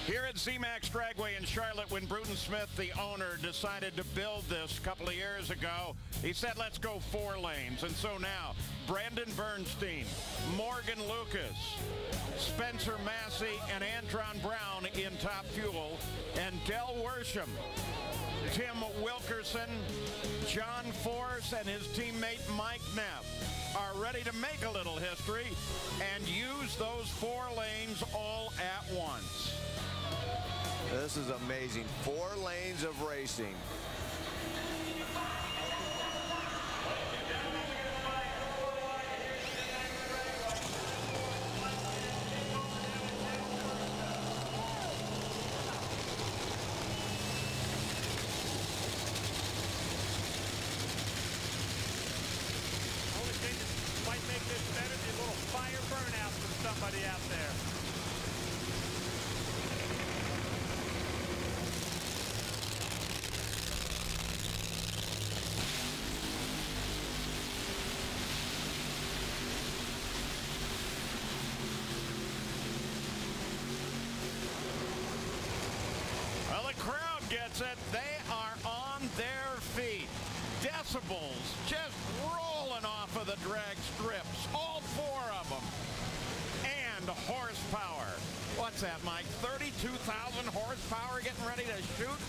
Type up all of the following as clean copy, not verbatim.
Here at zmax Dragway in Charlotte, when Bruton Smith, the owner, decided to build this a couple of years ago, he said, let's go 4 lanes. And so now, Brandon Bernstein, Morgan Lucas, Spencer Massey, and Antron Brown in Top Fuel, and Del Worsham, Tim Wilkerson, John Force, and his teammate Mike Neff are ready to make a little history and use those 4 lanes all at once. This is amazing. 4 lanes of racing. Only thing that might make this better is a little fire burnout from somebody out there. Well, the crowd gets it. They are on their feet. Decibels just rolling off of the drag strips, all 4 of them. And horsepower. What's that, Mike? 32,000 horsepower getting ready to shoot?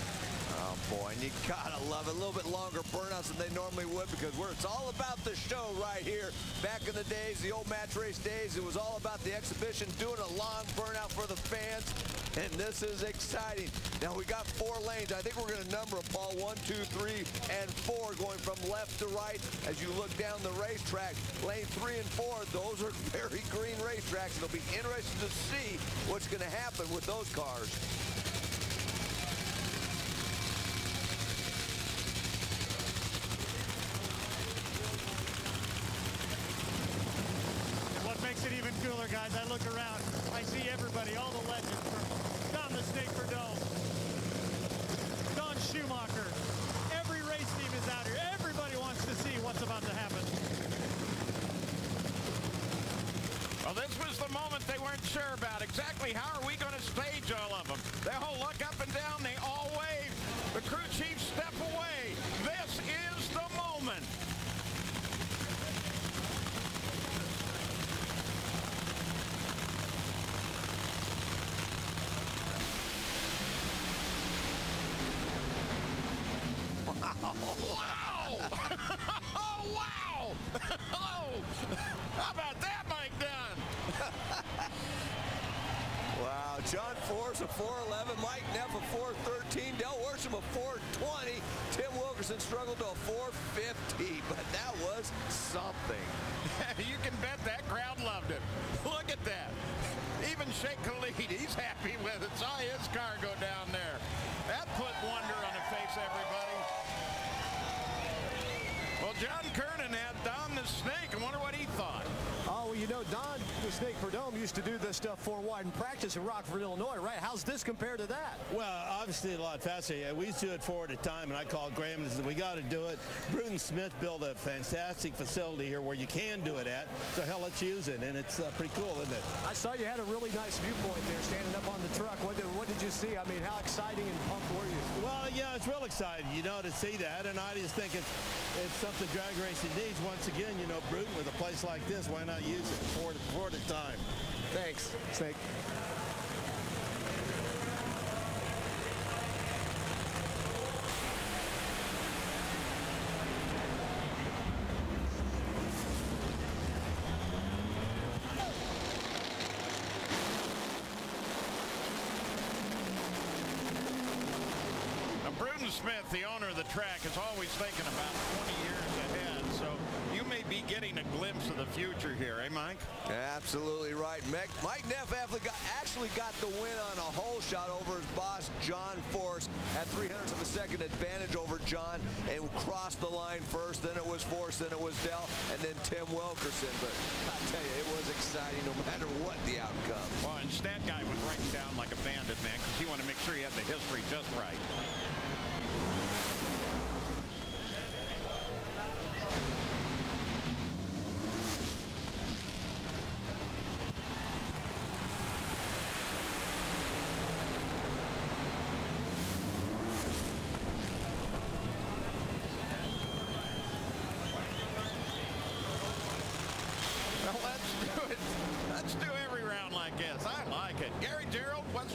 Oh boy, and you gotta love it. A little bit longer burnouts than they normally would, because it's all about the show right here. Back in the days, the old match race days, it was all about the exhibition, doing a long burnout for the fans, and this is exciting. Now we got 4 lanes. I think we're gonna number them, Paul, 1, 2, 3, and 4, going from left to right as you look down the racetrack. Lane 3 and 4, those are very green racetracks. It'll be interesting to see what's gonna happen with those cars. Makes it even cooler, guys. I look around, I see everybody, all the legends, from Don the Snake Verdome, Don Schumacher. Every race team is out here. Everybody wants to see what's about to happen. Well, this was the moment they weren't sure about. Exactly how are we going to stage all of them? They all look up and down. They all wave. The crew chiefs step away. This is the moment. Wow! Oh, wow! Oh, how about that, Mike Dunn? Wow, John Force a 411, Mike Neff a 413, Del Worsham a 420, Tim Wilkerson struggled to a 450, but that was something. You can bet that crowd loved it. Look at that. Even Sheikh Khalid, he's happy with it. Saw his car go down there. That put wonder on the face, everybody. Well, John Kernan had Don the Snake. I wonder what he thought. Oh, well, you know, Don the Snake Verdome used to do this stuff 4 wide in practice in Rockford, Illinois, right? How's this compared to that? Well, obviously a lot faster. Yeah, we used to do it 4 at a time, and I called Graham and said, we got to do it. Bruton Smith built a fantastic facility here where you can do it at, so hell, let's use it, and it's pretty cool, isn't it? I saw you had a really nice viewpoint there, standing up on the truck. What did you see? I mean, how exciting and pumped were you? Well, yeah, it's real exciting, you know, to see that, and I just think it's something drag racing needs. Once again, you know, Bruton, with a place like this, why not use it 4 at a time? Thanks, Snake. Bruton Smith, the owner of the track, is always thinking about 20 years ahead, so you may be getting a glimpse of the future here, eh, Mike? Absolutely right. Mike Neff actually got the win on a hole shot over his boss, John Force, at 300ths of a second advantage over John, and crossed the line first. Then it was Force, then it was Del, and then Tim Wilkerson. But I tell you, it was exciting no matter what the outcome. Well, and Stat Guy was writing down like a bandit, man, because he wanted to make sure he had the history just right.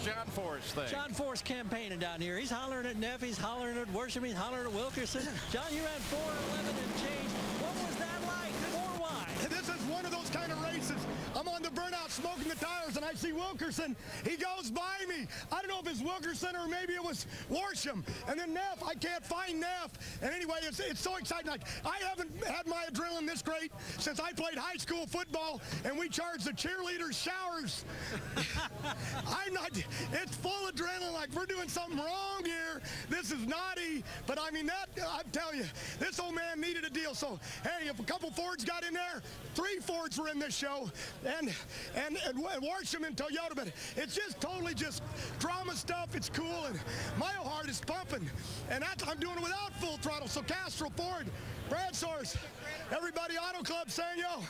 John Force think? John Force campaigning down here. He's hollering at Neff. He's hollering at Worsham. He's hollering at Wilkerson. John, you ran 4:11 and change. What was that like? 4 wide. This is one of those kind of races. I'm on the burnout smoking the tires, and I see Wilkerson. He goes by me. I don't know if it's Wilkerson or maybe it was Worsham. And then Neff, I can't find Neff. And anyway, it's so exciting. Like, I haven't had my adrenaline this great since I played high school football, and we charged the cheerleaders showers. It's full adrenaline, like we're doing something wrong here. This is naughty. But I mean, I'm telling you, this old man needed a deal. So, hey, if a couple Fords got in there, 3 Fords were in this show, and Worsham and Toyota, but it's just totally just drama stuff. It's cool, and my heart is pumping, and I'm doing it without full throttle. So Castro, Ford, Brad Source, everybody, Auto Club saying, yo.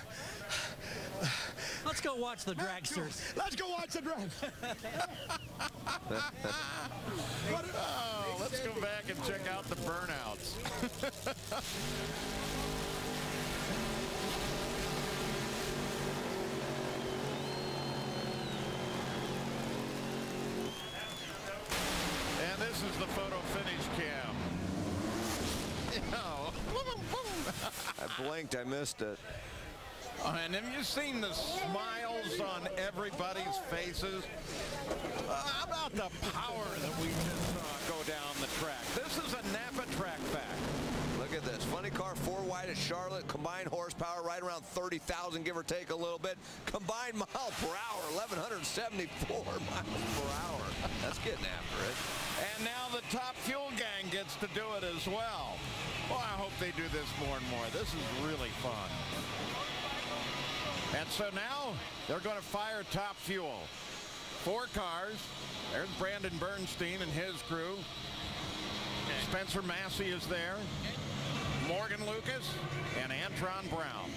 Let's go watch the dragsters. Let's go watch the drag. Let's go back and check out the burnouts. And this is the photo finish cam. I blinked, I missed it. And have you seen the smiles on everybody's faces? How about the power that we just saw go down the track? This is a Napa track back. Look at this. Funny car, 4 wide at Charlotte. Combined horsepower right around 30,000, give or take a little bit. Combined mile per hour, 1,174 miles per hour. That's getting after it. And now the Top Fuel gang gets to do it as well. Well, I hope they do this more and more. This is really fun. And so now they're going to fire Top Fuel. 4 cars. There's Brandon Bernstein and his crew. Spencer Massey is there. Morgan Lucas and Antron Brown.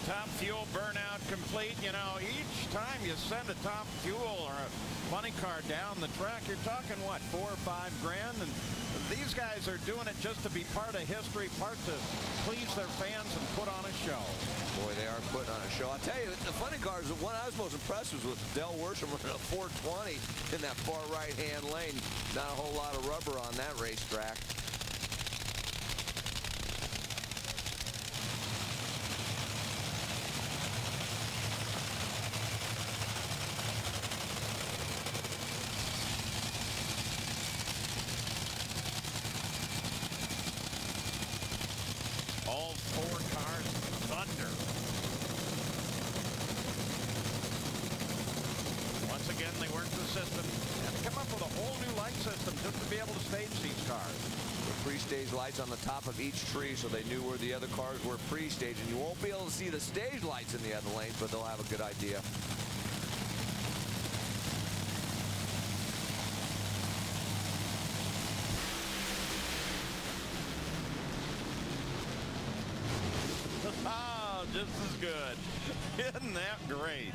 Top Fuel burnout complete. You know, each time you send a Top Fuel or a money car down the track, you're talking, what, $4 or $5 grand? And these guys are doing it just to be part of history, part to please their fans and put on a show. Boy, they are putting on a show. I'll tell you, the funny cars, the one I was most impressed with Del Worsham running a 420 in that far right-hand lane. Not a whole lot of rubber on that racetrack. All 4 cars thunder. Once again, they worked the system and come up with a whole new light system just to be able to stage these cars. The pre-stage lights on the top of each tree, so they knew where the other cars were pre-staged. And you won't be able to see the stage lights in the other lanes, but they'll have a good idea. Oh, just as good. Isn't that great?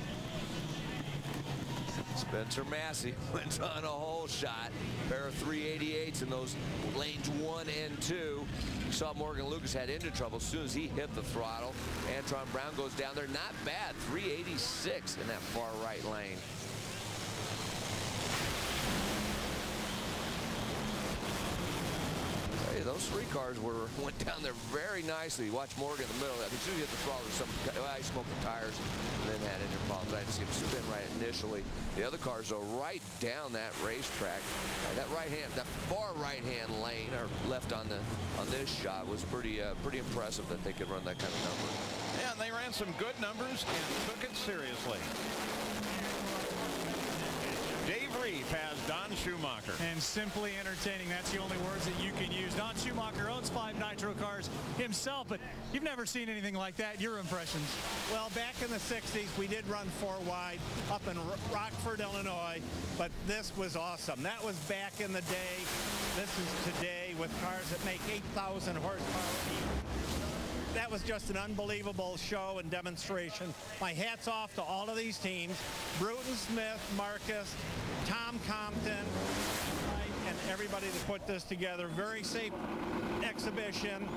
Spencer Massey went on a whole shot. Pair of 388s in those lanes 1 and 2. You saw Morgan Lucas had engine trouble as soon as he hit the throttle. Antron Brown goes down there. Not bad. 386 in that far right lane. Hey, those 3 cars went down there very nicely. Watch Morgan in the middle. I mean, as soon as he hit the throttle, I smoked the tires and then had engine problems. I didn't see him spin right initially. The other cars are right down that racetrack. That far right-hand lane, or left on this shot, was pretty impressive that they could run that kind of number. Yeah, and they ran some good numbers and took it seriously. Dave grief has Don Schumacher. And simply entertaining. That's the only words that you can use. Don Schumacher owns 5 nitro cars himself, but you've never seen anything like that. Your impressions? Well, back in the 60s, we did run 4 wide up in Rockford, Illinois, but this was awesome. That was back in the day. This is today with cars that make 8,000 horsepower. That was just an unbelievable show and demonstration. My hat's off to all of these teams, Bruton Smith, Marcus, Tom Compton, and everybody that put this together. Very safe exhibition.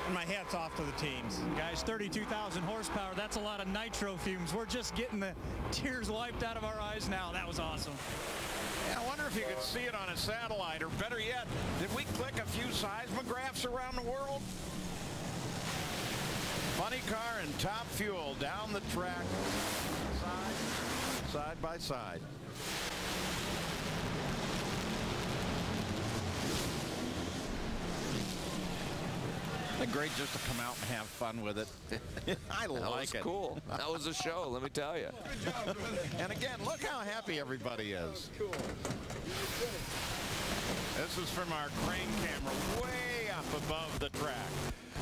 And my hat's off to the teams. Guys, 32,000 horsepower. That's a lot of nitro fumes. We're just getting the tears wiped out of our eyes now. That was awesome. Yeah, I wonder if you could see it on a satellite, or better yet, did we click a few seismographs around the world? Funny car and top fuel down the track, side by side. Great just to come out and have fun with it. I like it. That was cool. That was a show, let me tell you. Good job, and again, look how happy everybody is. Cool. This is from our crane camera way up above the track.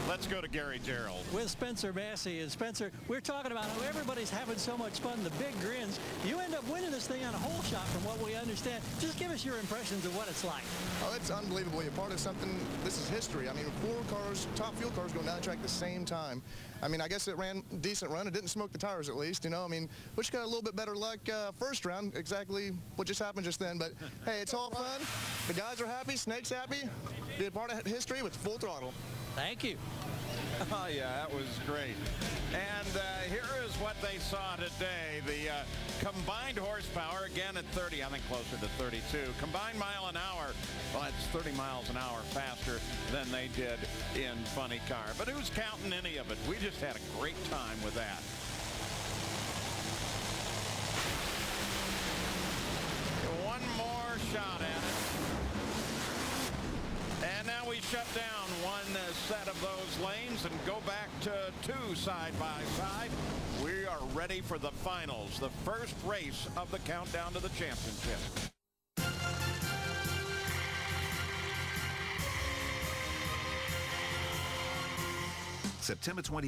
Let's go to Gary Gerald. With Spencer Massey. And Spencer, we're talking about how everybody's having so much fun, the big grins. You end up winning this thing on a hole shot from what we understand. Just give us your impressions of what it's like. Oh, it's unbelievable. You're part of something. This is history. I mean, 4 cars, top fuel cars going down the track at the same time. I mean, I guess it ran a decent run. It didn't smoke the tires, at least, you know. I mean, we just got a little bit better luck first round, exactly what just happened just then. But, hey, it's all fun. The guys are happy. Snake's happy. Be a part of history with full throttle. Thank you. Oh, yeah, that was great. And here is what they saw today. The combined horsepower, again at 30, I think closer to 32. Combined mile an hour, well, it's 30 miles an hour faster than they did in Funny Car. But who's counting any of it? We just had a great time with that. One more shot at it. And now we shut down one set of those lanes and go back to 2 side by side. We are ready for the finals, the first race of the countdown to the championship. September 20.